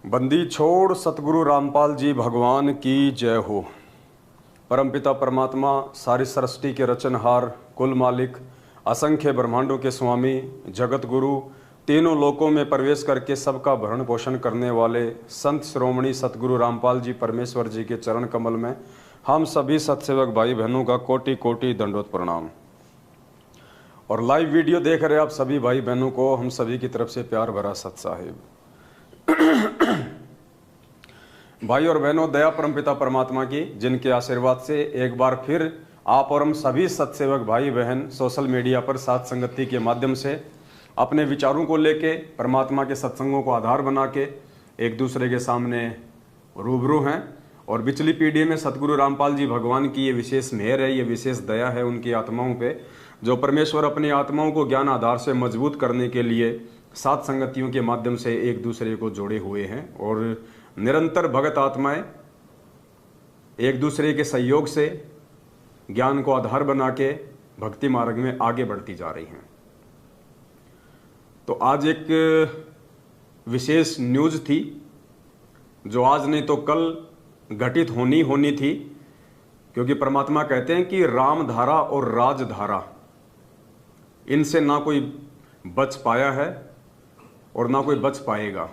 बंदी छोड़ सतगुरु रामपाल जी भगवान की जय हो। परमपिता परमात्मा सारी सृष्टि के रचनहार, कुल मालिक, असंख्य ब्रह्मांडों के स्वामी, जगत गुरु, तीनों लोकों में प्रवेश करके सबका भरण पोषण करने वाले संत श्रोमणी सतगुरु रामपाल जी परमेश्वर जी के चरण कमल में हम सभी सत्सेवक भाई बहनों का कोटि कोटि दंडोत प्रणाम। और लाइव वीडियो देख रहे आप सभी भाई बहनों को हम सभी की तरफ से प्यार भरा सत साहिब। भाई और बहनों, दया परमपिता परमात्मा की, जिनके आशीर्वाद से एक बार फिर आप और हम सभी सत्सेवक भाई बहन सोशल मीडिया पर साथ संगति के माध्यम से अपने विचारों को लेके परमात्मा के सत्संगों को आधार बना के एक दूसरे के सामने रूबरू हैं। और पिछली पीढ़ी में सतगुरु रामपाल जी भगवान की ये विशेष मेहर है, ये विशेष दया है उनकी आत्माओं पे, जो परमेश्वर अपनी आत्माओं को ज्ञान आधार से मजबूत करने के लिए सात संगतियों के माध्यम से एक दूसरे को जोड़े हुए हैं। और निरंतर भगत आत्माएं एक दूसरे के सहयोग से ज्ञान को आधार बना के भक्ति मार्ग में आगे बढ़ती जा रही हैं। तो आज एक विशेष न्यूज़ थी जो आज नहीं तो कल घटित होनी थी, क्योंकि परमात्मा कहते हैं कि राम धारा और राजधारा, इनसे ना कोई बच पाया है और ना कोई बच पाएगा।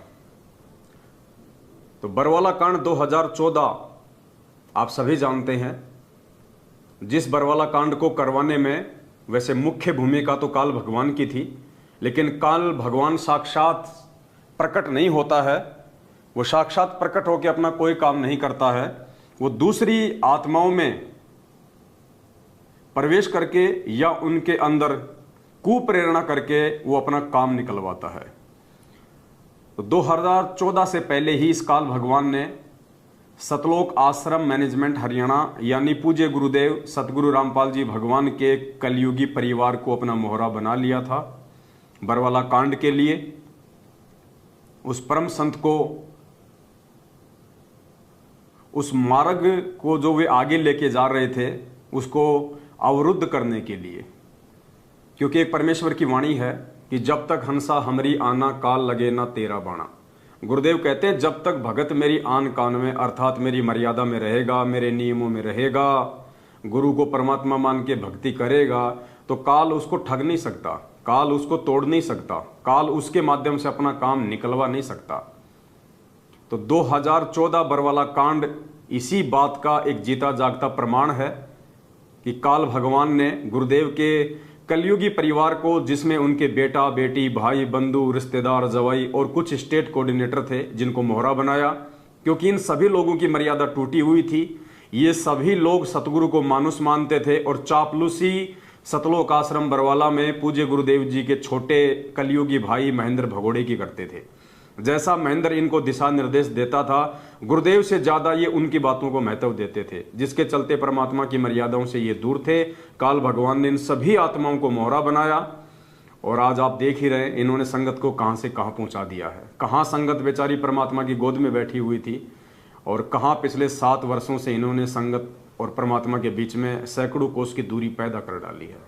तो बरवाला कांड 2014 आप सभी जानते हैं। जिस बरवाला कांड को करवाने में वैसे मुख्य भूमिका तो काल भगवान की थी, लेकिन काल भगवान साक्षात प्रकट नहीं होता है। वो साक्षात प्रकट होकर अपना कोई काम नहीं करता है, वो दूसरी आत्माओं में प्रवेश करके या उनके अंदर कुप्रेरणा करके वो अपना काम निकलवाता है। तो 2014 से पहले ही इस काल भगवान ने सतलोक आश्रम मैनेजमेंट हरियाणा यानी पूज्य गुरुदेव सतगुरु रामपाल जी भगवान के कलयुगी परिवार को अपना मोहरा बना लिया था बरवाला कांड के लिए। उस परम संत को, उस मार्ग को जो वे आगे लेके जा रहे थे, उसको अवरुद्ध करने के लिए। क्योंकि एक परमेश्वर की वाणी है कि जब तक हंसा हमरी आना, काल लगे ना तेरा बाणा। गुरुदेव कहते हैं जब तक भगत मेरी आन कान में, अर्थात मेरी मर्यादा में रहेगा, मेरे नियमों में रहेगा, गुरु को परमात्मा मान के भक्ति करेगा, तो काल उसको ठग नहीं सकता, काल उसको तोड़ नहीं सकता, काल उसके माध्यम से अपना काम निकलवा नहीं सकता। तो 2014 बरवाला कांड इसी बात का एक जीता जागता प्रमाण है कि काल भगवान ने गुरुदेव के कलयुगी परिवार को, जिसमें उनके बेटा बेटी, भाई बंधु, रिश्तेदार, जवाई और कुछ स्टेट कोऑर्डिनेटर थे, जिनको मोहरा बनाया। क्योंकि इन सभी लोगों की मर्यादा टूटी हुई थी। ये सभी लोग सतगुरु को मानुस मानते थे और चापलूसी सतलोक आश्रम बरवाला में पूज्य गुरुदेव जी के छोटे कलयुगी भाई महेंद्र भगोड़े की करते थे। जैसा महेंद्र इनको दिशा निर्देश देता था, गुरुदेव से ज्यादा ये उनकी बातों को महत्व देते थे, जिसके चलते परमात्मा की मर्यादाओं से ये दूर थे। काल भगवान ने इन सभी आत्माओं को मोहरा बनाया और आज आप देख ही रहे इन्होंने संगत को कहां से कहां पहुंचा दिया है। कहां संगत बेचारी परमात्मा की गोद में बैठी हुई थी और कहां पिछले 7 वर्षों से इन्होंने संगत और परमात्मा के बीच में सैकड़ों कोस की दूरी पैदा कर डाली है।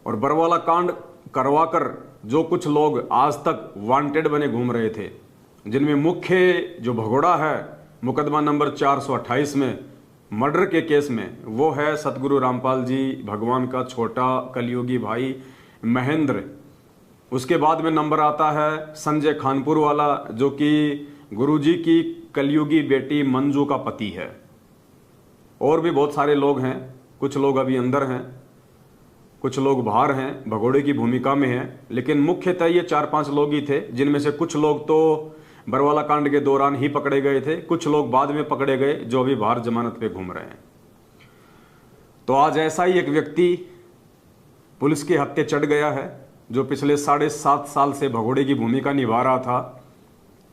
और बरवाला कांड करवाकर जो कुछ लोग आज तक वांटेड बने घूम रहे थे, जिनमें मुख्य जो भगोड़ा है मुकदमा नंबर 428 में मर्डर के केस में, वो है सतगुरु रामपाल जी भगवान का छोटा कलयुगी भाई महेंद्र। उसके बाद में नंबर आता है संजय खानपुर वाला, जो कि गुरुजी की कलयुगी बेटी मंजू का पति है। और भी बहुत सारे लोग हैं, कुछ लोग अभी अंदर हैं, कुछ लोग बाहर हैं, भगोड़े की भूमिका में हैं, लेकिन मुख्यतः ये 4-5 लोग ही थे, जिनमें से कुछ लोग तो बरवाला कांड के दौरान ही पकड़े गए थे, कुछ लोग बाद में पकड़े गए जो अभी बाहर जमानत पे घूम रहे हैं। तो आज ऐसा ही एक व्यक्ति पुलिस के हत्थे चढ़ गया है, जो पिछले 7.5 साल से भगोड़े की भूमिका निभा रहा था,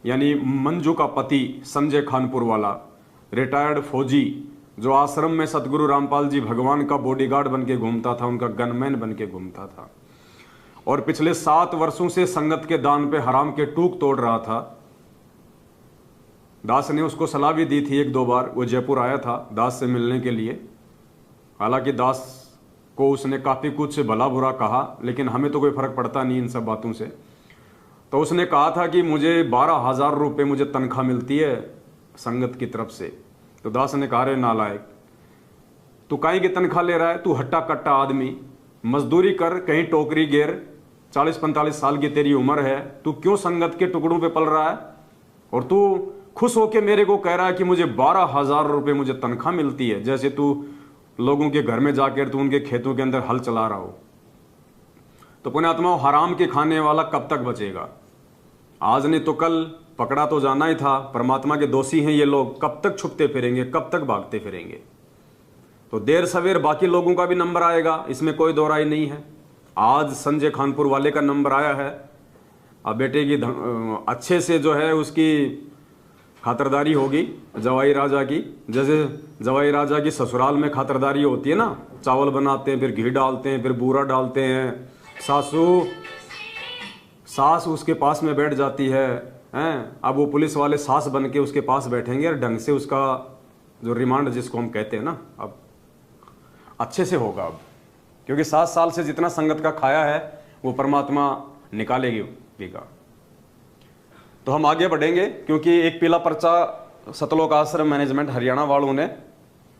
यानी मंजू का पति संजय खानपुर वाला रिटायर्ड फौजी, जो आश्रम में सतगुरु रामपाल जी भगवान का बॉडीगार्ड बन के घूमता था, उनका गनमैन बन के घूमता था और पिछले 7 वर्षों से संगत के दान पे हराम के टूक तोड़ रहा था। दास ने उसको सलाह भी दी थी 1-2 बार, वो जयपुर आया था दास से मिलने के लिए। हालांकि दास को उसने काफ़ी कुछ भला बुरा कहा, लेकिन हमें तो कोई फर्क पड़ता नहीं इन सब बातों से। तो उसने कहा था कि मुझे 12,000 रुपये मुझे तनख्वाह मिलती है संगत की तरफ से। तो दास ने कहा, रे नालायक, तू काहे की तनख्वाह ले रहा है? तू हट्टा कट्टा आदमी, मजदूरी कर, कहीं टोकरी गेर, 40-45 साल की तेरी उम्र है, तू क्यों संगत के टुकड़ों पे पल रहा है? और तू खुश होके मेरे को कह रहा है कि मुझे 12,000 रुपये मुझे तनख्वाह मिलती है, जैसे तू लोगों के घर में जाकर तू उनके खेतों के अंदर हल चला रहा हो। तो पुण्यात्मा, हराम के खाने वाला कब तक बचेगा? आज नहीं तो कल पकड़ा तो जाना ही था। परमात्मा के दोषी हैं ये लोग, कब तक छुपते फिरेंगे, कब तक भागते फिरेंगे? तो देर सवेर बाकी लोगों का भी नंबर आएगा, इसमें कोई दो राय नहीं है। आज संजय खानपुर वाले का नंबर आया है। अब बेटे की अच्छे से जो है उसकी खातरदारी होगी जवाई राजा की, जैसे जवाई राजा की ससुराल में खातरदारी होती है ना, चावल बनाते हैं, फिर घी डालते हैं, फिर बूरा डालते हैं, सास उसके पास में बैठ जाती है हैं। अब वो पुलिस वाले सास बन के उसके पास बैठेंगे और ढंग से उसका जो रिमांड जिसको हम कहते हैं ना, अब अच्छे से होगा। अब क्योंकि 7 साल से जितना संगत का खाया है वो परमात्मा निकालेगी पीगा। तो हम आगे बढ़ेंगे, क्योंकि एक पीला पर्चा सतलोक आश्रम मैनेजमेंट हरियाणा वालों ने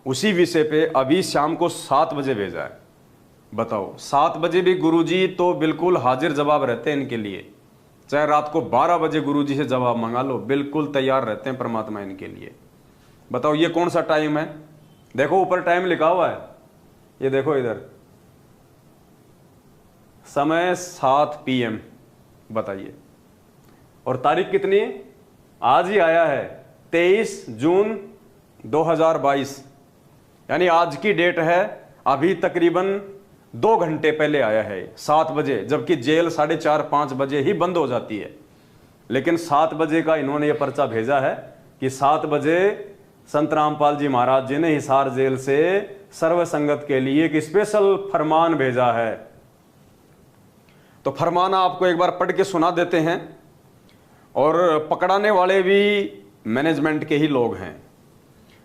उसी विषय पे अभी शाम को 7 बजे भेजा है। बताओ, 7 बजे भी गुरुजी तो बिल्कुल हाजिर जवाब रहते हैं इनके लिए। चाहे रात को 12 बजे गुरुजी से जवाब मंगा लो, बिल्कुल तैयार रहते हैं परमात्मा इनके लिए। बताओ ये कौन सा टाइम है? देखो ऊपर टाइम लिखा हुआ है, ये देखो इधर, समय 7 PM। बताइए, और तारीख कितनी? आज ही आया है 23 जून 2022, यानी आज की डेट है। अभी तकरीबन 2 घंटे पहले आया है 7 बजे, जबकि जेल 4:30-5 बजे ही बंद हो जाती है। लेकिन 7 बजे का इन्होंने ये पर्चा भेजा है कि 7 बजे संत रामपाल जी महाराज जी ने हिसार जेल से सर्व संगत के लिए एक स्पेशल फरमान भेजा है। तो फरमान आपको एक बार पढ़ के सुना देते हैं। और पकड़ाने वाले भी मैनेजमेंट के ही लोग हैं।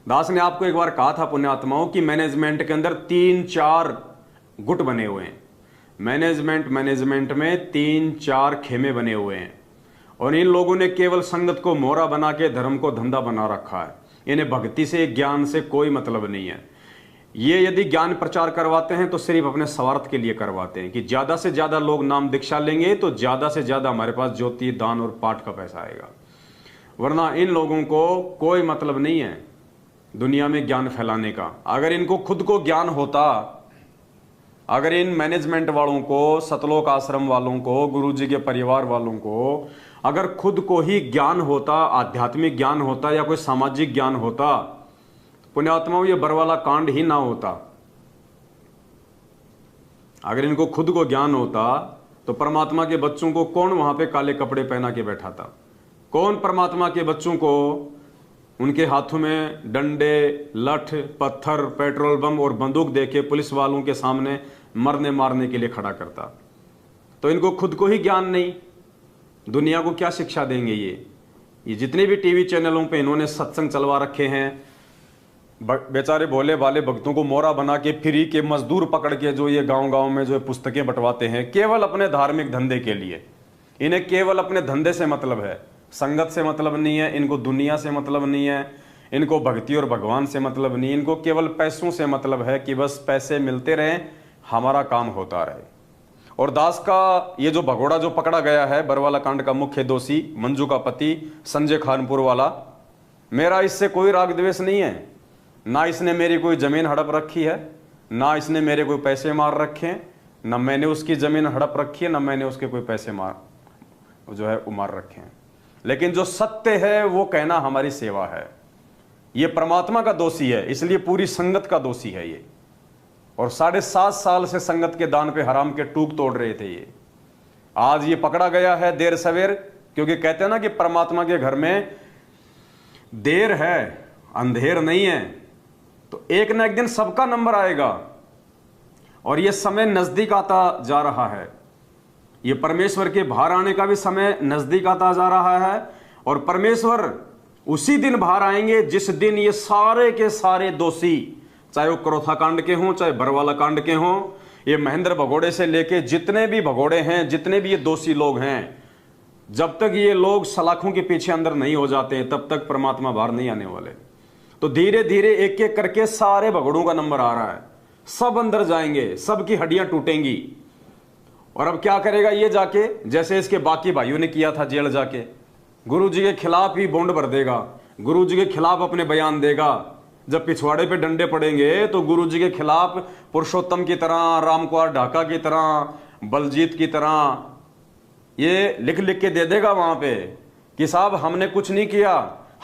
दास ने आपको एक बार कहा था पुण्यात्माओं कि मैनेजमेंट के अंदर 3-4 गुट बने हुए हैं। मैनेजमेंट में 3-4 खेमे बने हुए हैं, और इन लोगों ने केवल संगत को मोहरा बना के धर्म को धंधा बना रखा है। इन्हें भक्ति से, ज्ञान से कोई मतलब नहीं है। ये यदि ज्ञान प्रचार करवाते हैं तो सिर्फ अपने स्वार्थ के लिए करवाते हैं कि ज्यादा से ज्यादा लोग नाम दीक्षा लेंगे तो ज्यादा से ज्यादा हमारे पास ज्योति, दान और पाठ का पैसा आएगा। वरना इन लोगों को कोई मतलब नहीं है दुनिया में ज्ञान फैलाने का। अगर इनको खुद को ज्ञान होता, अगर इन मैनेजमेंट वालों को, सतलोक आश्रम वालों को, गुरुजी के परिवार वालों को अगर खुद को ही ज्ञान होता, आध्यात्मिक ज्ञान होता या कोई सामाजिक ज्ञान होता, पुण्यात्माओं ये बरवाला कांड ही ना होता। अगर इनको खुद को ज्ञान होता तो परमात्मा के बच्चों को कौन वहां पे काले कपड़े पहना के बैठा था? कौन परमात्मा के बच्चों को उनके हाथों में डंडे, लठ, पत्थर, पेट्रोल बम और बंदूक देके पुलिस वालों के सामने मरने मारने के लिए खड़ा करता? तो इनको खुद को ही ज्ञान नहीं, दुनिया को क्या शिक्षा देंगे? ये जितने भी टीवी चैनलों पे इन्होंने सत्संग चलवा रखे हैं, बेचारे भोले भाले भक्तों को मोहरा बना के फ्री के मजदूर पकड़ के जो ये गांव-गांव में जो पुस्तकें बंटवाते हैं केवल अपने धार्मिक धंधे के लिए। इन्हें केवल अपने धंधे से मतलब है, संगत से मतलब नहीं है, इनको दुनिया से मतलब नहीं है, इनको भक्ति और भगवान से मतलब नहीं, इनको केवल पैसों से मतलब है कि बस पैसे मिलते रहें, हमारा काम होता रहे। और दास का ये जो भगोड़ा जो पकड़ा गया है, बरवाला कांड का मुख्य दोषी मंजू का पति संजय खानपुर वाला, मेरा इससे कोई राग द्वेष नहीं है। ना इसने मेरी कोई जमीन हड़प रखी है, ना इसने मेरे कोई पैसे मार रखे हैं, ना मैंने उसकी जमीन हड़प रखी है, ना मैंने उसके कोई पैसे मार रखे हैं। लेकिन जो सत्य है वो कहना हमारी सेवा है। ये परमात्मा का दोषी है, इसलिए पूरी संगत का दोषी है ये। और 7.5 साल से संगत के दान पे हराम के टूक तोड़ रहे थे ये। आज ये पकड़ा गया है देर सवेर, क्योंकि कहते हैं ना कि परमात्मा के घर में देर है, अंधेर नहीं है। तो एक ना एक दिन सबका नंबर आएगा, और ये समय नजदीक आता जा रहा है। ये परमेश्वर के बाहर आने का भी समय नजदीक आता जा रहा है, और परमेश्वर उसी दिन बाहर आएंगे जिस दिन ये सारे के सारे दोषी, चाहे वो क्रोथा कांड के हों, चाहे बरवाला कांड के हों, ये महेंद्र भगोड़े से लेके जितने भी भगोड़े हैं, जितने भी ये दोषी लोग हैं, जब तक ये लोग सलाखों के पीछे अंदर नहीं हो जाते हैं तब तक परमात्मा बाहर नहीं आने वाले। तो धीरे धीरे एक एक करके सारे भगड़ों का नंबर आ रहा है, सब अंदर जाएंगे, सबकी हड्डियां टूटेंगी। और अब क्या करेगा ये जाके, जैसे इसके बाकी भाइयों ने किया था, जेल जाके गुरु जी के खिलाफ ही बॉन्ड भर देगा, गुरु जी के खिलाफ अपने बयान देगा। जब पिछवाड़े पे डंडे पड़ेंगे तो गुरु जी के खिलाफ पुरुषोत्तम की तरह, रामकुमार ढाका की तरह, बलजीत की तरह ये लिख लिख के दे देगा वहां पे कि साहब हमने कुछ नहीं किया,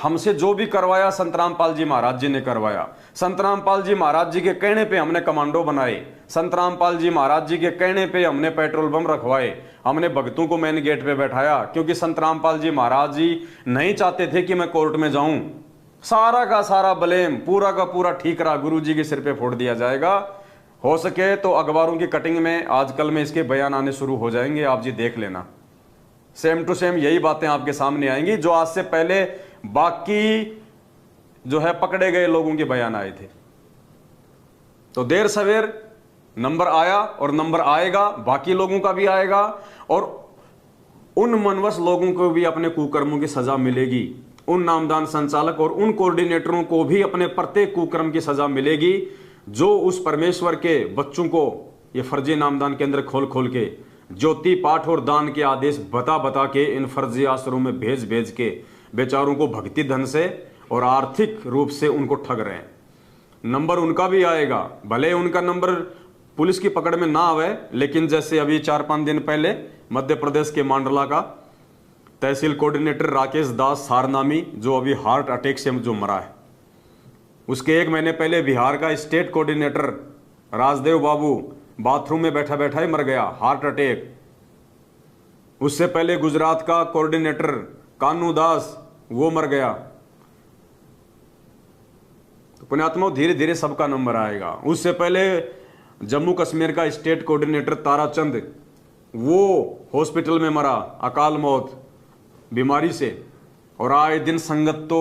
हमसे जो भी करवाया संत रामपाल जी महाराज जी ने करवाया। संत रामपाल जी महाराज जी के कहने पे हमने कमांडो बनाए, संत रामपाल जी महाराज जी के कहने पे हमने पेट्रोल बम रखवाए, हमने भक्तों को मेन गेट पे बैठाया, क्योंकि संत रामपाल जी महाराज जी नहीं चाहते थे कि मैं कोर्ट में जाऊं। सारा का सारा ब्लेम, पूरा का पूरा ठीकरा गुरु जी के सिर पे फोड़ दिया जाएगा। हो सके तो अखबारों की कटिंग में आजकल में इसके बयान आने शुरू हो जाएंगे, आप जी देख लेना। सेम टू सेम यही बातें आपके सामने आएंगी जो आज से पहले बाकी जो है पकड़े गए लोगों के बयान आए थे। तो देर सवेर नंबर आया और नंबर आएगा, बाकी लोगों का भी आएगा और उन मनवश लोगों को भी अपने कुकर्मों की सजा मिलेगी। उन नामदान संचालक और उन कोऑर्डिनेटरों को भी अपने प्रत्येक कुकर्म की सजा मिलेगी जो उस परमेश्वर के बच्चों को ये फर्जी नामदान केंद्र खोल खोल के ज्योति पाठ और दान के आदेश बता बता के इन फर्जी आश्रमों में भेज भेज के बेचारों को भक्ति धन से और आर्थिक रूप से उनको ठग रहे हैं। नंबर उनका भी आएगा, भले उनका नंबर पुलिस की पकड़ में ना आवे, लेकिन जैसे अभी 4-5 दिन पहले मध्य प्रदेश के मांडला का तहसील कोऑर्डिनेटर राकेश दास सारनामी जो अभी हार्ट अटैक से जो मरा है, उसके 1 महीने पहले बिहार का स्टेट कोऑर्डिनेटर राजदेव बाबू बाथरूम में बैठा बैठा ही मर गया, हार्ट अटैक। उससे पहले गुजरात का कोऑर्डिनेटर कानू दास वो मर गया। तो पुण्यात्मा धीरे धीरे सबका नंबर आएगा। उससे पहले जम्मू कश्मीर का स्टेट कोऑर्डिनेटर ताराचंद वो हॉस्पिटल में मरा, अकाल मौत बीमारी से। और आए दिन संगत तो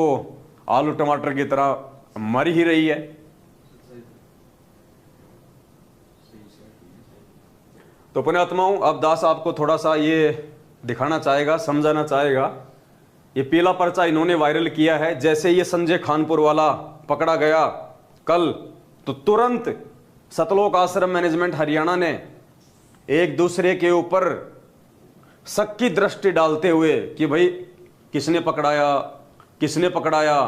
आलू टमाटर की तरह मर ही रही है। तो पुण्यात्माओं अब दास आपको थोड़ा सा ये दिखाना चाहेगा, समझाना चाहेगा। ये पीला पर्चा इन्होंने वायरल किया है। जैसे ये संजय खानपुर वाला पकड़ा गया कल, तो तुरंत सतलोक आश्रम मैनेजमेंट हरियाणा ने एक दूसरे के ऊपर शक की दृष्टि डालते हुए कि भाई किसने पकड़ाया, किसने पकड़ाया।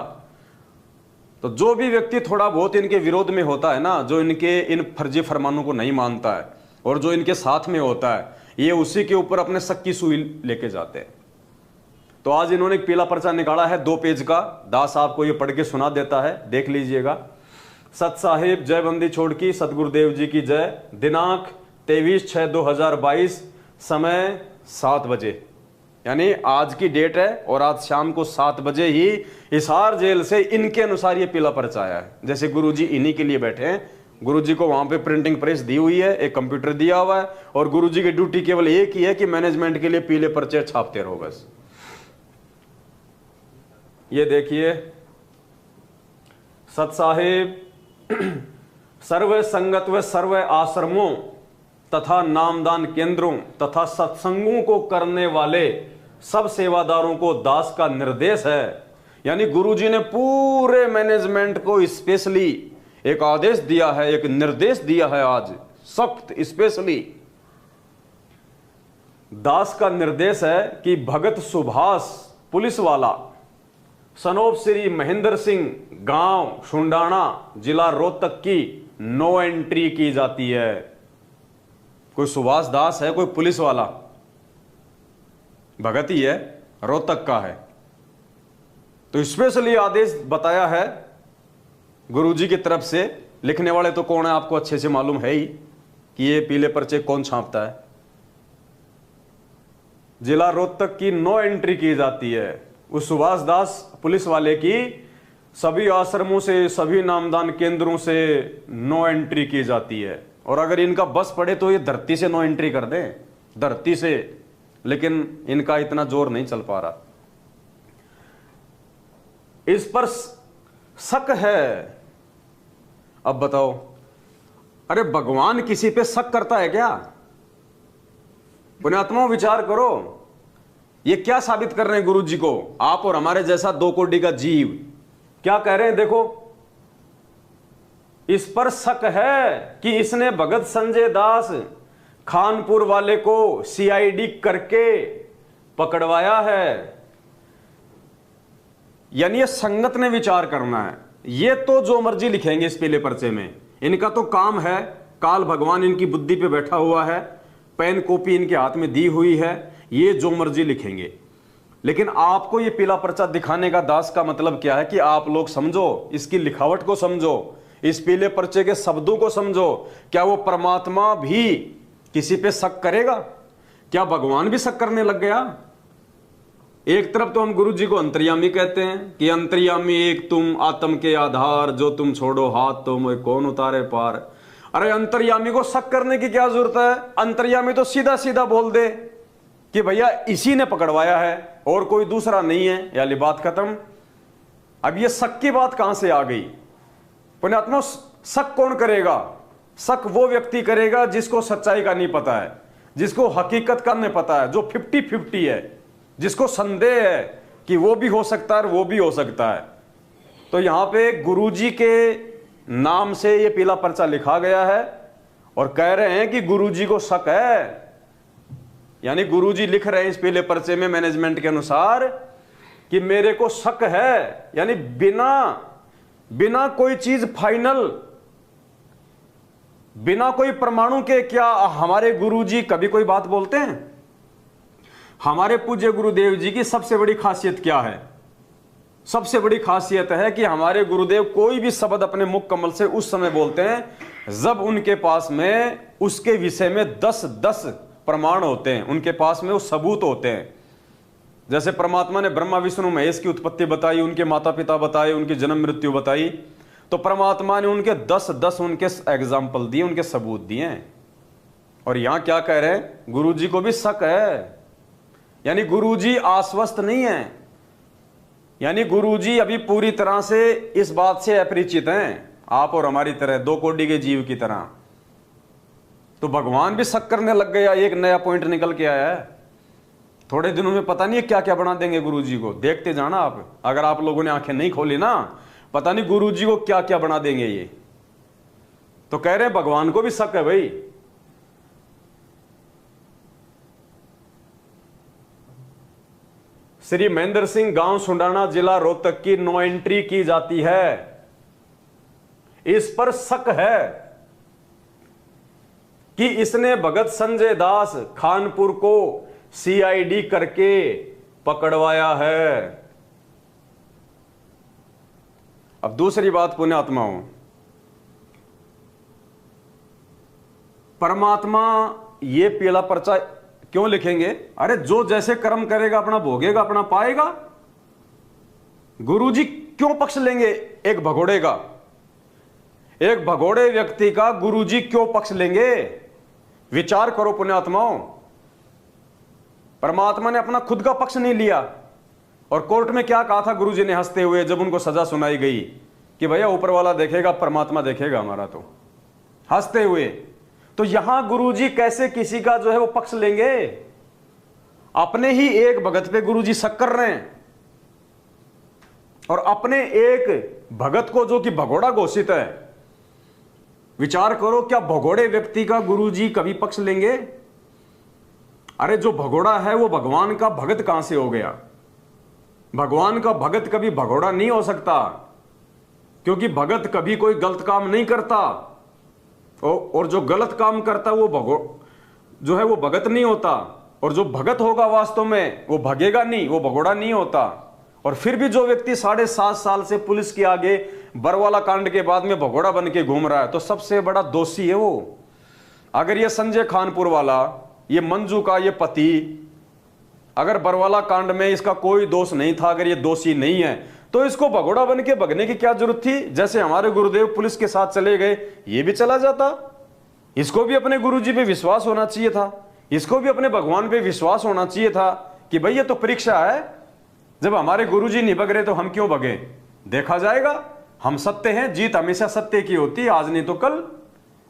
तो जो भी व्यक्ति थोड़ा बहुत इनके विरोध में होता है ना, जो इनके इन फर्जी फरमानों को नहीं मानता है और जो इनके साथ में होता है, ये उसी के ऊपर अपने शक की सुई लेके जाते हैं। तो आज इन्होंने एक पीला पर्चा निकाला है 2 पेज का, दास आपको ये पढ़ के सुना देता है, देख लीजिएगा। सत साहिब जय बंदी छोड़ की, सतगुरुदेव जी की जय। दिनांक 23/6/2022, समय 7 बजे, यानी आज की डेट है और आज शाम को 7 बजे ही हिसार जेल से इनके अनुसार ये पीला पर्चा आया है। जैसे गुरुजी इन्हीं के लिए बैठे हैं, गुरुजी को वहां पे प्रिंटिंग प्रेस दी हुई है, एक कंप्यूटर दिया हुआ है और गुरुजी की ड्यूटी केवल एक ही है कि मैनेजमेंट के लिए पीले पर्चे छापते रहो बस। ये देखिए, सत साहिब सर्व संगत व सर्व आश्रमों तथा नामदान केंद्रों तथा सत्संगों को करने वाले सब सेवादारों को दास का निर्देश है। यानी गुरुजी ने पूरे मैनेजमेंट को स्पेशली एक आदेश दिया है, एक निर्देश दिया है आज सख्त स्पेशली। दास का निर्देश है कि भगत सुभाष पुलिस वाला सनोप श्री महेंद्र सिंह, गांव शुंडाना, जिला रोहतक की नो एंट्री की जाती है। कोई सुभाष दास है, कोई पुलिस वाला, भगत ही है, रोहतक का है। तो स्पेशली आदेश बताया है गुरुजी की तरफ से। लिखने वाले तो कौन है आपको अच्छे से मालूम है ही कि ये पीले पर्चे कौन छापता है। जिला रोहतक की नो एंट्री की जाती है। उस सुभाष दास पुलिस वाले की सभी आश्रमों से, सभी नामदान केंद्रों से नो एंट्री की जाती है। और अगर इनका बस पड़े तो ये धरती से नो एंट्री कर दें, धरती से, लेकिन इनका इतना जोर नहीं चल पा रहा। इस पर शक है। अब बताओ, अरे भगवान किसी पे शक करता है क्या? पुण्यात्माओं विचार करो। ये क्या साबित कर रहे हैं गुरु जी को? आप और हमारे जैसा 2 कोटि का जीव क्या कह रहे हैं? देखो, इस पर शक है कि इसने भगत संजय दास खानपुर वाले को सीआईडी करके पकड़वाया है। यानी ये संगत ने विचार करना है। ये तो जो मर्जी लिखेंगे इस पीले पर्चे में, इनका तो काम है, काल भगवान इनकी बुद्धि पे बैठा हुआ है, पेन कॉपी इनके हाथ में दी हुई है, ये जो मर्जी लिखेंगे। लेकिन आपको ये पीला पर्चा दिखाने का दास का मतलब क्या है कि आप लोग समझो, इसकी लिखावट को समझो, इस पीले पर्चे के शब्दों को समझो। क्या वो परमात्मा भी किसी पे शक करेगा? क्या भगवान भी शक करने लग गया? एक तरफ तो हम गुरु जी को अंतर्यामी कहते हैं कि अंतर्यामी एक तुम, आत्म के आधार, जो तुम छोड़ो हाथ तो मुझे कौन उतारे पार। अरे अंतर्यामी को शक करने की क्या जरूरत है? अंतर्यामी तो सीधा सीधा बोल दे कि भैया इसी ने पकड़वाया है और कोई दूसरा नहीं है, यानी बात खत्म। अब ये शक की बात कहां से आ गई? पुण्यात्मा, शक कौन करेगा? शक वो व्यक्ति करेगा जिसको सच्चाई का नहीं पता है, जिसको हकीकत का नहीं पता है, जो 50-50 है, जिसको संदेह है कि वो भी हो सकता है और वो भी हो सकता है। तो यहां पे गुरुजी के नाम से ये पीला पर्चा लिखा गया है और कह रहे हैं कि गुरुजी को शक है। यानी गुरुजी लिख रहे हैं इस पीले पर्चे में मैनेजमेंट के अनुसार कि मेरे को शक है। यानी बिना कोई चीज फाइनल, बिना कोई परमाणु के क्या हमारे गुरुजी कभी कोई बात बोलते हैं? हमारे पूज्य गुरुदेव जी की सबसे बड़ी खासियत क्या है? सबसे बड़ी खासियत है कि हमारे गुरुदेव कोई भी शब्द अपने मुख कमल से उस समय बोलते हैं जब उनके पास में उसके विषय में 10 प्रमाण होते हैं, उनके पास में वो सबूत होते हैं। जैसे परमात्मा ने ब्रह्मा विष्णु महेश की उत्पत्ति बताई, उनके माता पिता बताए, उनकी जन्म मृत्यु बताई, तो परमात्मा ने उनके 10 उनके एग्जाम्पल दिए, उनके सबूत दिए। और यहां क्या कह रहे हैं? गुरुजी को भी शक है। यानी गुरुजी आश्वस्त नहीं है, यानी गुरुजी अभी पूरी तरह से इस बात से अपरिचित हैं, आप और हमारी तरह 2 कोटि के जीव की तरह। तो भगवान भी शक करने लग गया। एक नया पॉइंट निकल के आया है। थोड़े दिनों में पता नहीं क्या क्या बना देंगे गुरुजी को, देखते जाना आप। अगर आप लोगों ने आंखें नहीं खोली ना, पता नहीं गुरुजी को क्या क्या बना देंगे ये। तो कह रहे हैं भगवान को भी शक है भाई। श्री महेंद्र सिंह, गांव सुंडाना, जिला रोहतक की 9 एंट्री की जाती है। इस पर शक है कि इसने भगत संजय दास खानपुर को सीआईडी करके पकड़वाया है। अब दूसरी बात पुण्यात्माओं, परमात्मा ये पीला पर्चा क्यों लिखेंगे? अरे जो जैसे कर्म करेगा अपना भोगेगा, अपना पाएगा। गुरुजी क्यों पक्ष लेंगे एक भगोड़े का? एक भगोड़े व्यक्ति का गुरुजी क्यों पक्ष लेंगे? विचार करो पुण्यात्माओं। परमात्मा ने अपना खुद का पक्ष नहीं लिया। और कोर्ट में क्या कहा था गुरुजी ने हंसते हुए जब उनको सजा सुनाई गई कि भैया ऊपर वाला देखेगा, परमात्मा देखेगा हमारा, तो हंसते हुए। तो यहां गुरुजी कैसे किसी का जो है वो पक्ष लेंगे? अपने ही एक भगत पे गुरुजी शक कर रहे हैं और अपने एक भगत को जो कि भगोड़ा घोषित है। विचार करो, क्या भगोड़े व्यक्ति का गुरुजी कभी पक्ष लेंगे? अरे जो भगोड़ा है वो भगवान का भगत कहां से हो गया? भगवान का भगत कभी भगोड़ा नहीं हो सकता, क्योंकि भगत कभी कोई गलत काम नहीं करता। और जो गलत काम करता वो जो है वो भगत नहीं होता। और जो भगत होगा वास्तव में वो भगेगा नहीं, वो भगोड़ा नहीं होता। और फिर भी जो व्यक्ति 7.5 साल से पुलिस के आगे बरवाला कांड के बाद में भगोड़ा बन के घूम रहा है, तो सबसे बड़ा दोषी है वो। अगर ये संजय खानपुर वाला, ये मंजू का ये पति, अगर बरवाला कांड में इसका कोई दोष नहीं था, अगर ये दोषी नहीं है, तो इसको भगोड़ा बन के भगने की क्या जरूरत थी? जैसे हमारे गुरुदेव पुलिस के साथ चले गए, ये भी चला जाता। इसको भी अपने गुरुजी पे विश्वास होना चाहिए था, इसको भी अपने भगवान पे विश्वास होना चाहिए था कि भाई ये तो परीक्षा है, जब हमारे गुरुजी नहीं भग रहे तो हम क्यों भगे? देखा जाएगा, हम सत्य हैं, जीत हमेशा सत्य की होती है, आज नहीं तो कल।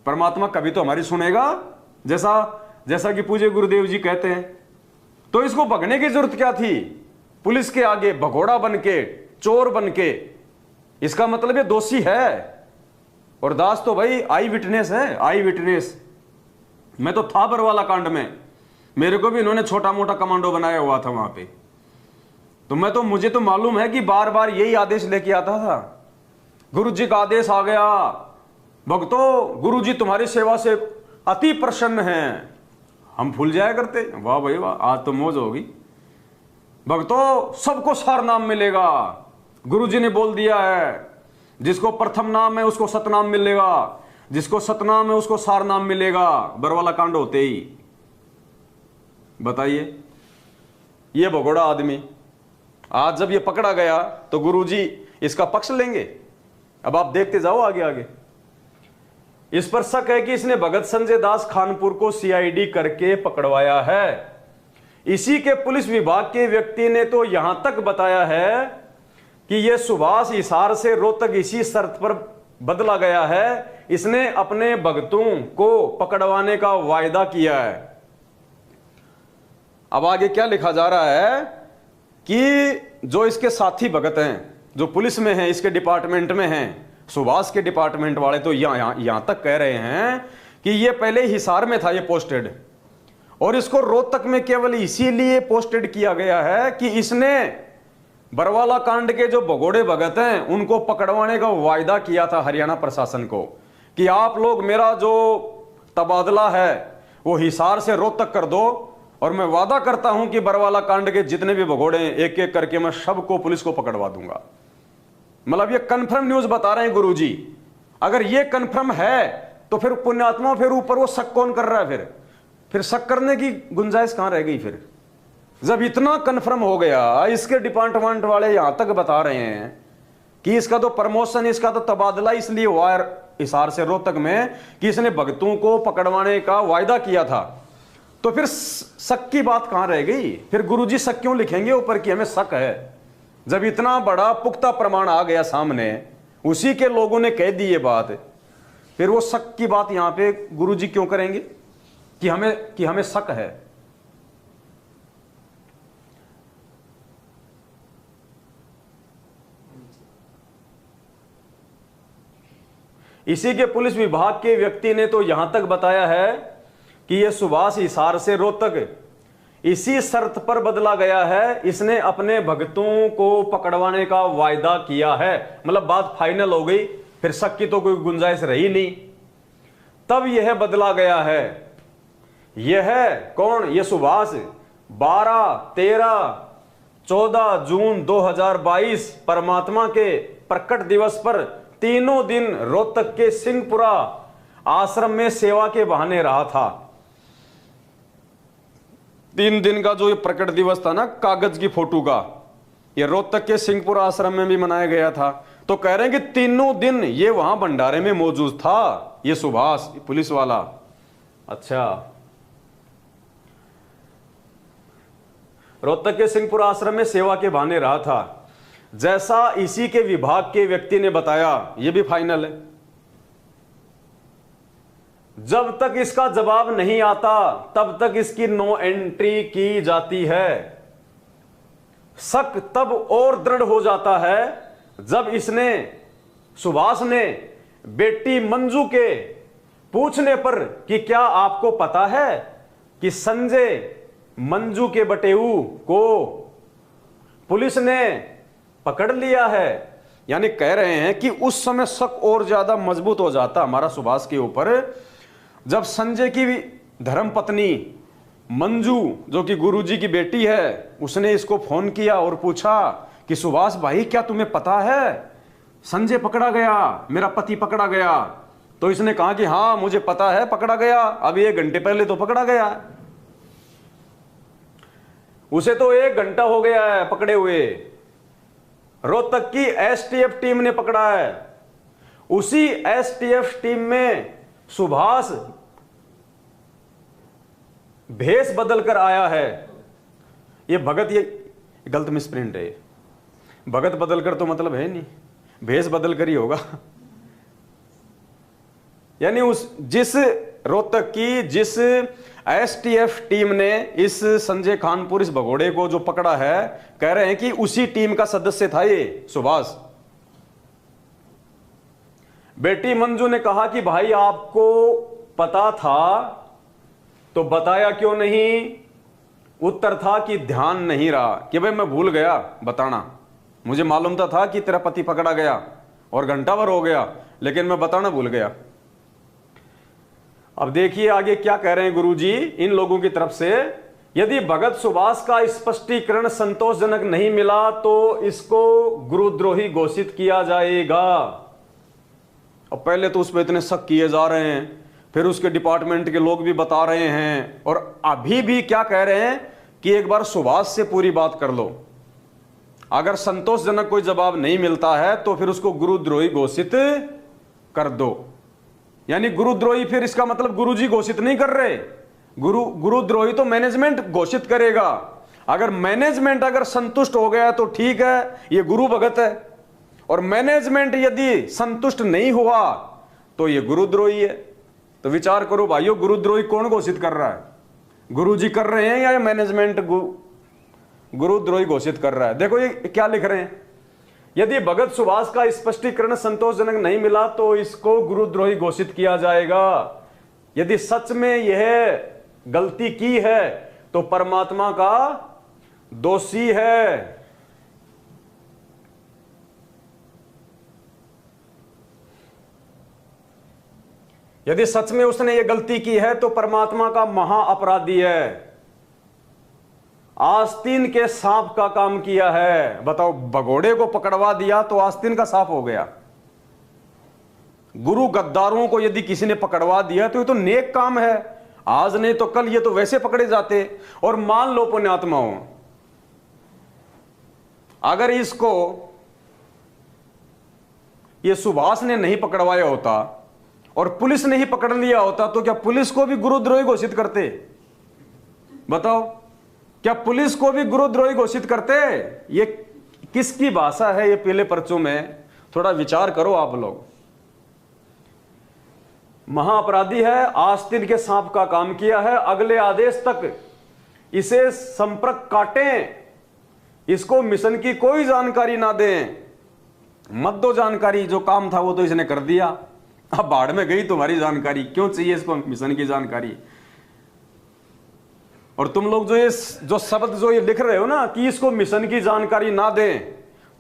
परमात्मा कभी तो हमारी सुनेगा, जैसा कि पूज्य गुरुदेव जी कहते हैं। तो इसको भगने की जरूरत क्या थी? पुलिस के आगे भगोड़ा बन के, चोर बन के। इसका मतलब ये दोषी है। और दास तो भाई आई विटनेस है, आई विटनेस। मैं तो था बरवाला कांड में, मेरे को भी इन्होंने छोटा मोटा कमांडो बनाया हुआ था वहां पे। तो मुझे तो मालूम है कि बार बार यही आदेश लेके आता था। गुरुजी का आदेश आ गया, भक्तों गुरुजी तुम्हारी सेवा से अति प्रसन्न हैं। हम फूल जाया करते, वाह भाई वाह, आज तो मौज होगी। भक्तों सबको सार नाम मिलेगा, गुरुजी ने बोल दिया है। जिसको प्रथम नाम है उसको सतनाम मिलेगा, जिसको सतनाम है उसको सार नाम मिलेगा। बरवाला कांड होते ही बताइए, ये भगोड़ा आदमी आज जब ये पकड़ा गया तो गुरुजी इसका पक्ष लेंगे। अब आप देखते जाओ आगे आगे। इस पर शक है कि इसने भगत संजय दास खानपुर को सीआईडी करके पकड़वाया है। इसी के पुलिस विभाग के व्यक्ति ने तो यहां तक बताया है कि यह सुभाष हिसार से रोहतक इसी शर्त पर बदला गया है, इसने अपने भक्तों को पकड़वाने का वायदा किया है। अब आगे क्या लिखा जा रहा है कि जो इसके साथी भगत हैं, जो पुलिस में हैं, इसके डिपार्टमेंट में हैं, सुभाष के डिपार्टमेंट वाले तो यहां तक कह रहे हैं कि ये पहले हिसार में था ये पोस्टेड, और इसको रोहतक में केवल इसीलिए पोस्टेड किया गया है कि इसने बरवाला कांड के जो भगोड़े भगत हैं उनको पकड़वाने का वायदा किया था हरियाणा प्रशासन को कि आप लोग मेरा जो तबादला है वो हिसार से रोहतक कर दो, और मैं वादा करता हूं कि बरवाला कांड के जितने भी भगोड़े हैं एक एक करके मैं सबको पुलिस को पकड़वा दूंगा। मतलब ये कंफर्म न्यूज बता रहे हैं गुरुजी। अगर ये कंफर्म है तो फिर पुण्यात्मा, फिर ऊपर वो शक कौन कर रहा है? फिर शक करने की गुंजाइश कहां रह गई? फिर जब इतना कंफर्म हो गया, इसके डिपार्टमेंट वाले यहां तक बता रहे हैं कि इसका तो प्रमोशन, इसका तो तबादला इसलिए हुआ है हिसार से रोहतक में कि इसने भक्तों को पकड़वाने का वायदा किया था, तो फिर शक की बात कहां रह गई? फिर गुरुजी शक क्यों लिखेंगे ऊपर कि हमें शक है? जब इतना बड़ा पुख्ता प्रमाण आ गया सामने, उसी के लोगों ने कह दी ये बात, फिर वो शक की बात यहां पे गुरुजी क्यों करेंगे कि हमें शक है? इसी के पुलिस विभाग के व्यक्ति ने तो यहां तक बताया है कि यह सुभाष हिसार से रोहतक इसी शर्त पर बदला गया है, इसने अपने भक्तों को पकड़वाने का वायदा किया है। मतलब बात फाइनल हो गई, फिर शक की तो कोई गुंजाइश रही नहीं, तब यह बदला गया है। यह कौन? यह सुभाष 12, 13, 14 जून 2022 परमात्मा के प्रकट दिवस पर तीनों दिन रोहतक के सिंहपुरा आश्रम में सेवा के बहाने रहा था। 3 दिन का जो ये प्रकट दिवस था ना, कागज की फोटो का, ये रोहतक के सिंहपुरा आश्रम में भी मनाया गया था। तो कह रहे हैं कि तीनों दिन ये वहां भंडारे में मौजूद था, ये सुभाष पुलिस वाला। अच्छा, रोहतक के सिंहपुरा आश्रम में सेवा के बहाने रहा था, जैसा इसी के विभाग के व्यक्ति ने बताया। यह भी फाइनल है। जब तक इसका जवाब नहीं आता तब तक इसकी नो एंट्री की जाती है। शक तब और दृढ़ हो जाता है जब इसने, सुभाष ने, बेटी मंजू के पूछने पर कि क्या आपको पता है कि संजय मंजू के बटेऊ को पुलिस ने पकड़ लिया है, यानी कह रहे हैं कि उस समय शक और ज्यादा मजबूत हो जाता हमारा सुभाष के ऊपर जब संजय की धर्मपत्नी मंजू, जो कि गुरुजी की बेटी है, उसने इसको फोन किया और पूछा कि सुभाष भाई क्या तुम्हें पता है संजय पकड़ा गया, मेरा पति पकड़ा गया? तो इसने कहा कि हाँ मुझे पता है, पकड़ा गया, अभी 1 घंटे पहले तो पकड़ा गया। उसे तो 1 घंटा हो गया है पकड़े हुए। रोहतक की एसटीएफ टीम ने पकड़ा है। उसी एसटीएफ टीम में सुभाष भेष बदल कर आया है। ये भगत, ये गलत मिसप्रिंट है। भगत बदल कर तो मतलब है नहीं, भेष बदल कर ही होगा। यानी उस जिस रोहतक की जिस एसटीएफ टीम ने इस संजय खानपुर इस भगोड़े को जो पकड़ा है, कह रहे हैं कि उसी टीम का सदस्य था ये सुभाष। बेटी मंजू ने कहा कि भाई आपको पता था तो बताया क्यों नहीं? उत्तर था कि ध्यान नहीं रहा, कि भाई मैं भूल गया बताना, मुझे मालूम था कि तेरा पति पकड़ा गया और घंटा भर हो गया, लेकिन मैं बताना भूल गया। अब देखिए आगे क्या कह रहे हैं गुरुजी इन लोगों की तरफ से। यदि भगत सुभाष का स्पष्टीकरण संतोषजनक नहीं मिला तो इसको गुरुद्रोही घोषित किया जाएगा। अब पहले तो उस पर इतने शक किए जा रहे हैं, फिर उसके डिपार्टमेंट के लोग भी बता रहे हैं, और अभी भी क्या कह रहे हैं कि एक बार सुभाष से पूरी बात कर लो। अगर संतोषजनक कोई जवाब नहीं मिलता है तो फिर उसको गुरुद्रोही घोषित कर दो। यानी गुरुद्रोही, फिर इसका मतलब गुरुजी घोषित नहीं कर रहे, गुरुद्रोही तो मैनेजमेंट घोषित करेगा। अगर मैनेजमेंट अगर संतुष्ट हो गया तो ठीक है, ये गुरु भगत है, और मैनेजमेंट यदि संतुष्ट नहीं हुआ तो ये गुरुद्रोही है। तो विचार करो भाइयों, गुरुद्रोही कौन घोषित कर रहा है? गुरुजी कर रहे हैं या मैनेजमेंट गुरुद्रोही घोषित कर रहा है? देखो ये क्या लिख रहे हैं, यदि भगत सुभाष का स्पष्टीकरण संतोषजनक नहीं मिला तो इसको गुरुद्रोही घोषित किया जाएगा। यदि सच में यह गलती की है तो परमात्मा का दोषी है। यदि सच में उसने यह गलती की है तो परमात्मा का महा अपराधी है। आस्तीन के सांप का काम किया है। बताओ, भगोड़े को पकड़वा दिया तो आस्तीन का सांप हो गया। गुरु गद्दारों को यदि किसी ने पकड़वा दिया तो ये तो नेक काम है, आज नहीं तो कल ये तो वैसे पकड़े जाते। और मान लो पुण्यात्माओं, अगर इसको ये सुभाष ने नहीं पकड़वाया होता और पुलिस ने ही पकड़ लिया होता तो क्या पुलिस को भी गुरुद्रोही घोषित करते? बताओ, क्या पुलिस को भी गुरुद्रोही घोषित करते? ये किसकी भाषा है ये पीले पर्चों में? थोड़ा विचार करो आप लोग। महाअपराधी है, आस्तीन के सांप का काम किया है, अगले आदेश तक इसे संपर्क काटें, इसको मिशन की कोई जानकारी ना दें, मत दो जानकारी। जो काम था वो तो इसने कर दिया, अब बाढ़ में गई तुम्हारी जानकारी, क्यों चाहिए इसको मिशन की जानकारी? और तुम लोग जो शब्द जो ये लिख रहे हो ना कि इसको मिशन की जानकारी ना दें,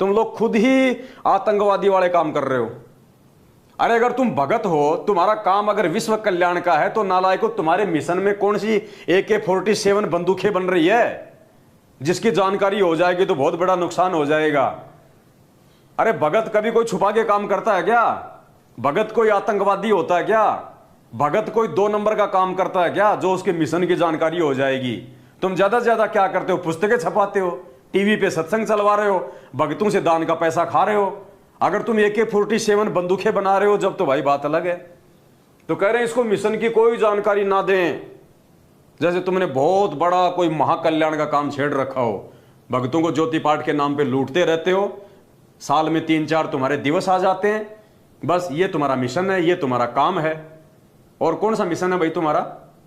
तुम लोग खुद ही आतंकवादी वाले काम कर रहे हो। अरे अगर तुम भगत हो, तुम्हारा काम अगर विश्व कल्याण का है तो नालायकों, तुम्हारे मिशन में कौन सी AK-47 बंदूकें बन रही है जिसकी जानकारी हो जाएगी तो बहुत बड़ा नुकसान हो जाएगा। अरे भगत कभी कोई छुपा के काम करता है क्या? भगत कोई आतंकवादी होता है क्या? भगत कोई 2 नंबर का काम करता है क्या जो उसके मिशन की जानकारी हो जाएगी? तुम ज्यादा से ज्यादा क्या करते हो? पुस्तकें छपाते हो, टीवी पे सत्संग चलवा रहे हो, भगतों से दान का पैसा खा रहे हो। अगर तुम AK-47 बंदूकें बना रहे हो जब तो भाई बात अलग है। तो कह रहे हैं इसको मिशन की कोई जानकारी ना दें, जैसे तुमने बहुत बड़ा कोई महाकल्याण का काम छेड़ रखा हो। भक्तों को ज्योति पाठ के नाम पे लूटते रहते हो, साल में 3-4 तुम्हारे दिवस आ जाते हैं, बस ये तुम्हारा मिशन है, ये तुम्हारा काम है। और कौन सा मिशन है भाई तुम्हारा?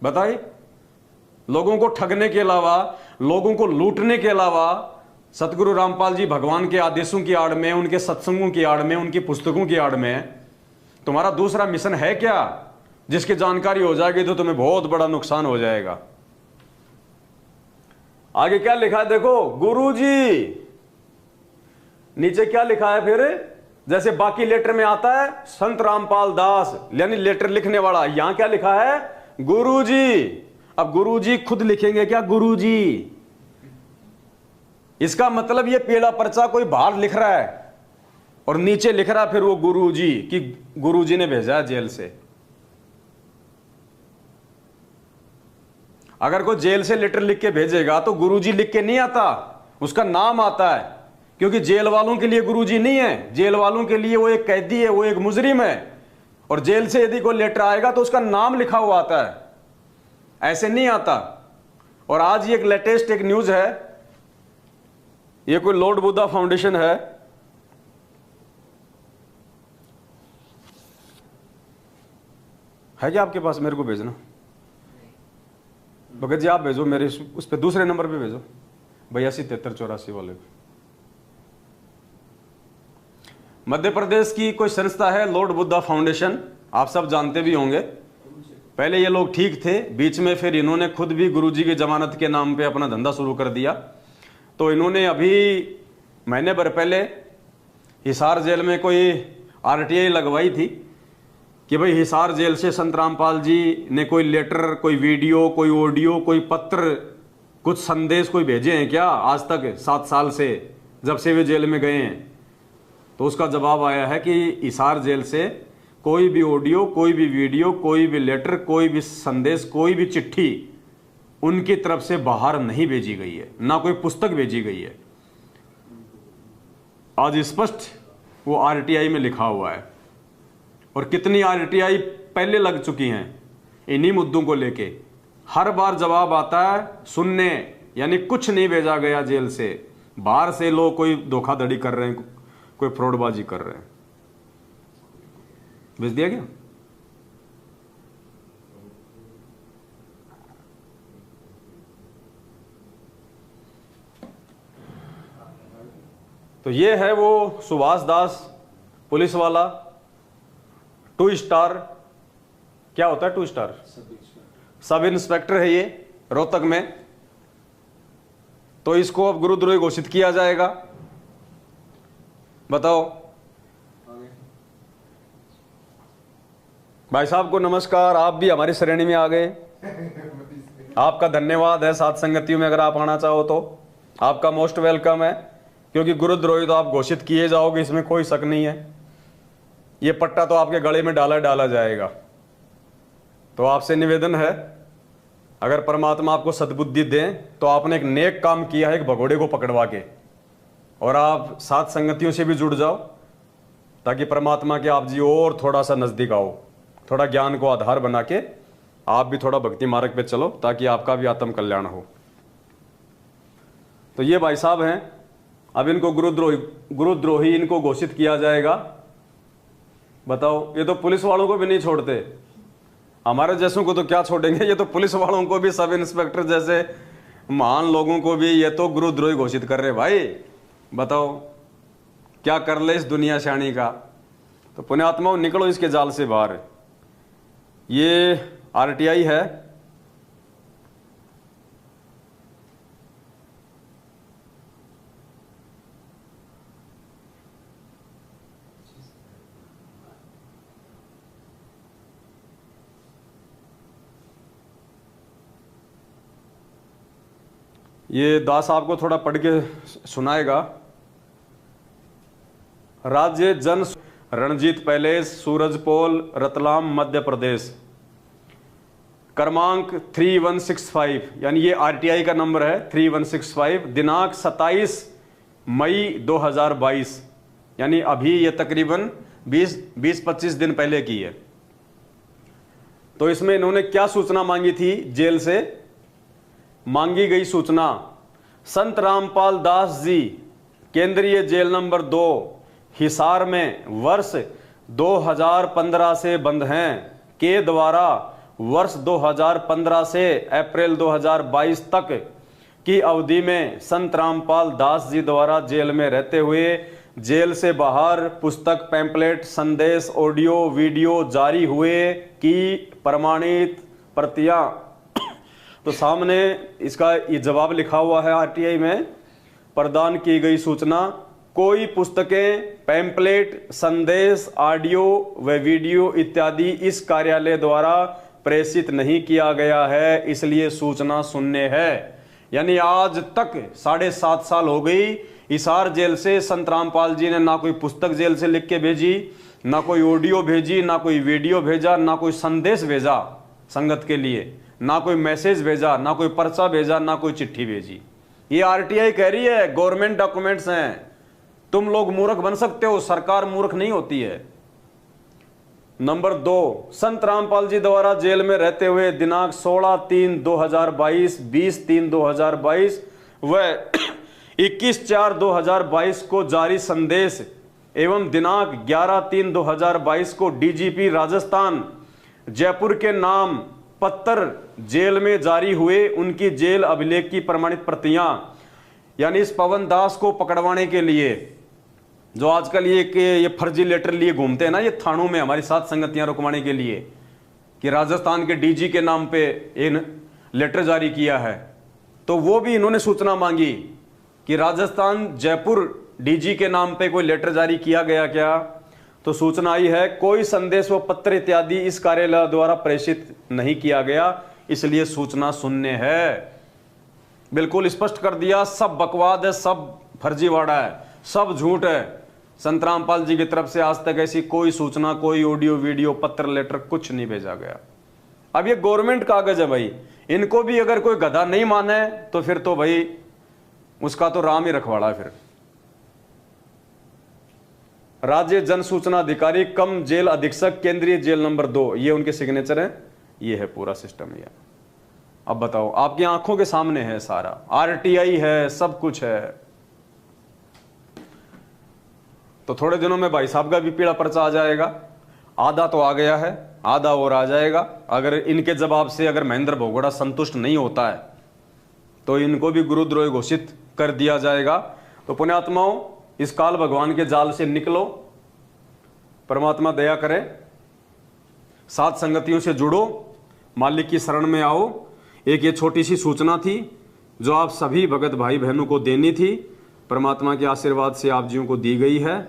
बताइए। लोगों को ठगने के अलावा, लोगों को लूटने के अलावा, सतगुरु रामपाल जी भगवान के आदेशों की आड़ में, उनके सत्संगों की आड़ में, उनकी पुस्तकों की आड़ में तुम्हारा दूसरा मिशन है क्या जिसकी जानकारी हो जाएगी तो तुम्हें बहुत बड़ा नुकसान हो जाएगा? आगे क्या लिखा है देखो, गुरुजी। नीचे क्या लिखा है फिर? जैसे बाकी लेटर में आता है संत रामपाल दास, यानी लेटर लिखने वाला, यहां क्या लिखा है? गुरुजी। अब गुरुजी खुद लिखेंगे क्या? गुरुजी। इसका मतलब ये पीला पर्चा कोई बाहर लिख रहा है और नीचे लिख रहा है फिर वो गुरुजी, कि गुरुजी ने भेजा है जेल से। अगर कोई जेल से लेटर लिख के भेजेगा तो गुरुजी लिख के नहीं आता, उसका नाम आता है, क्योंकि जेल वालों के लिए गुरुजी नहीं है, जेल वालों के लिए वो एक कैदी है, वो एक मुजरिम है। और जेल से यदि कोई लेटर आएगा तो उसका नाम लिखा हुआ आता है, ऐसे नहीं आता। और आज ये एक लेटेस्ट एक न्यूज है, ये कोई लॉर्ड बुद्धा फाउंडेशन है, है क्या आपके पास? मेरे को भेजना। भगत जी आप भेजो मेरे उस पर दूसरे नंबर पे भेजो, 827384 वाले पे। मध्य प्रदेश की कोई संस्था है लॉर्ड बुद्धा फाउंडेशन, आप सब जानते भी होंगे। पहले ये लोग ठीक थे, बीच में फिर इन्होंने खुद भी गुरुजी की जमानत के नाम पे अपना धंधा शुरू कर दिया। तो इन्होंने अभी महीने भर पहले हिसार जेल में कोई आरटीआई लगवाई थी कि भाई हिसार जेल से संत रामपाल जी ने कोई लेटर, कोई वीडियो, कोई ऑडियो, कोई पत्र, कुछ संदेश कोई भेजे हैं क्या आज तक 7 साल से जब से वे जेल में गए हैं। तो उसका जवाब आया है कि हिसार जेल से कोई भी ऑडियो, कोई भी वीडियो, कोई भी लेटर, कोई भी संदेश, कोई भी चिट्ठी उनकी तरफ से बाहर नहीं भेजी गई है, ना कोई पुस्तक भेजी गई है। आज स्पष्ट वो आरटीआई में लिखा हुआ है। और कितनी आरटीआई पहले लग चुकी हैं इन्हीं मुद्दों को लेके। हर बार जवाब आता है सुनने, यानी कुछ नहीं भेजा गया जेल से, बाहर से लोग कोई धोखाधड़ी कर रहे हैं, कोई फ्रॉडबाजी कर रहे हैं। भेज दिया गया। तो ये है वो सुभाष दास पुलिस वाला, 2 स्टार, क्या होता है 2 स्टार? सब इंस्पेक्टर है ये रोहतक में। तो इसको अब गुरुद्रोही घोषित किया जाएगा। बताओ भाई साहब को नमस्कार, आप भी हमारी श्रेणी में आ गए। आपका धन्यवाद है साथ संगतियों में, अगर आप आना चाहो तो आपका मोस्ट वेलकम है, क्योंकि गुरुद्रोही तो आप घोषित किए जाओगे, इसमें कोई शक नहीं है। ये पट्टा तो आपके गले में डाला जाएगा। तो आपसे निवेदन है, अगर परमात्मा आपको सद्बुद्धि दें तो आपने एक नेक काम किया है एक भगोड़े को पकड़वा के, और आप साथ संगतियों से भी जुड़ जाओ ताकि परमात्मा के आप जी और थोड़ा सा नजदीक आओ, थोड़ा ज्ञान को आधार बना के आप भी थोड़ा भक्ति मार्ग पे चलो ताकि आपका भी आत्म कल्याण हो। तो ये भाई साहब हैं, अब इनको गुरुद्रोही इनको घोषित किया जाएगा। बताओ, ये तो पुलिस वालों को भी नहीं छोड़ते, हमारे जैसों को तो क्या छोड़ेंगे, ये तो पुलिस वालों को भी, सब इंस्पेक्टर जैसे महान लोगों को भी ये तो गुरुद्रोही घोषित कर रहे। भाई बताओ क्या कर ले इस दुनिया शानी का। तो पुण्यात्माओं निकलो इसके जाल से बाहर। ये आरटीआई है, ये दास आपको थोड़ा पढ़ के सुनाएगा। राज्य जन रणजीत पैलेस, सूरजपोल, रतलाम, मध्य प्रदेश, क्रमांक 3165, यानी ये आरटीआई का नंबर है 3165, दिनांक 27 मई 2022, यानी अभी ये तकरीबन 20-25 दिन पहले की है। तो इसमें इन्होंने क्या सूचना मांगी थी जेल से? मांगी गई सूचना, संत रामपाल दास जी केंद्रीय जेल नंबर 2 हिसार में वर्ष 2015 से बंद हैं के द्वारा वर्ष 2015 से अप्रैल 2022 तक की अवधि में संत रामपाल दास जी द्वारा जेल में रहते हुए जेल से बाहर पुस्तक, पैम्पलेट, संदेश, ऑडियो, वीडियो जारी हुए की प्रमाणित प्रतियां। तो सामने इसका ये जवाब लिखा हुआ है आरटीआई में, प्रदान की गई सूचना, कोई पुस्तकें, पैम्पलेट, संदेश, ऑडियो व वीडियो इत्यादि इस कार्यालय द्वारा प्रेषित नहीं किया गया है, इसलिए सूचना शून्य है। यानी आज तक 7.5 साल हो गई, हिसार जेल से संत रामपाल जी ने ना कोई पुस्तक जेल से लिख के भेजी, ना कोई ऑडियो भेजी, ना कोई वीडियो भेजा, ना कोई संदेश भेजा संगत के लिए, ना कोई मैसेज भेजा, ना कोई पर्चा भेजा, ना कोई चिट्ठी भेजी। ये आरटीआई कह रही है गवर्नमेंट डॉक्यूमेंट्स हैं, तुम लोग मूर्ख बन सकते हो, सरकार मूर्ख नहीं होती है। नंबर 2, संत रामपाल जी द्वारा जेल में रहते हुए दिनांक 16/3/2022, 20/3/2022 व 21/4/2022 को जारी संदेश एवं दिनांक 11/3/2022 को डीजीपी राजस्थान जयपुर के नाम पत्र जेल में जारी हुए, उनकी जेल अभिलेख की प्रमाणित प्रतियां, यानी इस पवन दास को पकड़वाने के लिए जो आजकल ये फर्जी लेटर लिए घूमते हैं ना, ये थानों में हमारी साथ संगतियां रुकवाने के लिए कि राजस्थान के डीजी के नाम पे इन लेटर जारी किया है, तो वो भी इन्होंने सूचना मांगी कि राजस्थान जयपुर डीजी के नाम पे कोई लेटर जारी किया गया क्या। तो सूचना आई है कोई संदेश व पत्र इत्यादि इस कार्यालय द्वारा प्रेषित नहीं किया गया, इसलिए सूचना शून्य है। बिल्कुल स्पष्ट कर दिया, सब बकवाद है, सब फर्जीवाड़ा है, सब झूठ है। संत रामपाल जी की तरफ से आज तक ऐसी कोई सूचना, कोई ऑडियो वीडियो पत्र लेटर कुछ नहीं भेजा गया। अब ये गवर्नमेंट कागज है भाई, इनको भी अगर कोई गधा नहीं माने तो फिर तो भाई उसका तो राम ही रखवाड़ा है। फिर राज्य जन सूचना अधिकारी कम जेल अधीक्षक केंद्रीय जेल नंबर 2, ये उनके सिग्नेचर हैं, ये है पूरा सिस्टम। ये अब बताओ, आपकी आंखों के सामने है सारा, आरटीआई है, सब कुछ है। तो थोड़े दिनों में भाई साहब का भी पीला पर्चा आ जाएगा, आधा तो आ गया है, आधा और आ जाएगा। अगर इनके जवाब से अगर महेंद्र भगोड़ा संतुष्ट नहीं होता है तो इनको भी गुरुद्रोही घोषित कर दिया जाएगा। तो पुण्यात्माओं, इस काल भगवान के जाल से निकलो, परमात्मा दया करे, सात संगतियों से जुड़ो, मालिक की शरण में आओ। एक ये छोटी सी सूचना थी जो आप सभी भगत भाई बहनों को देनी थी, परमात्मा के आशीर्वाद से आप जियों को दी गई है।